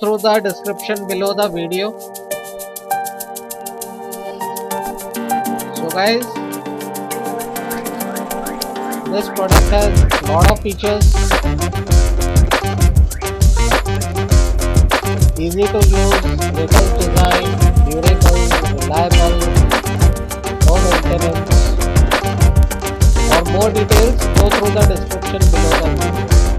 through the description below the video. So guys, this product has a lot of features, easy to use, latest design, durable, reliable, no maintenance. For more details, go through the description below the video.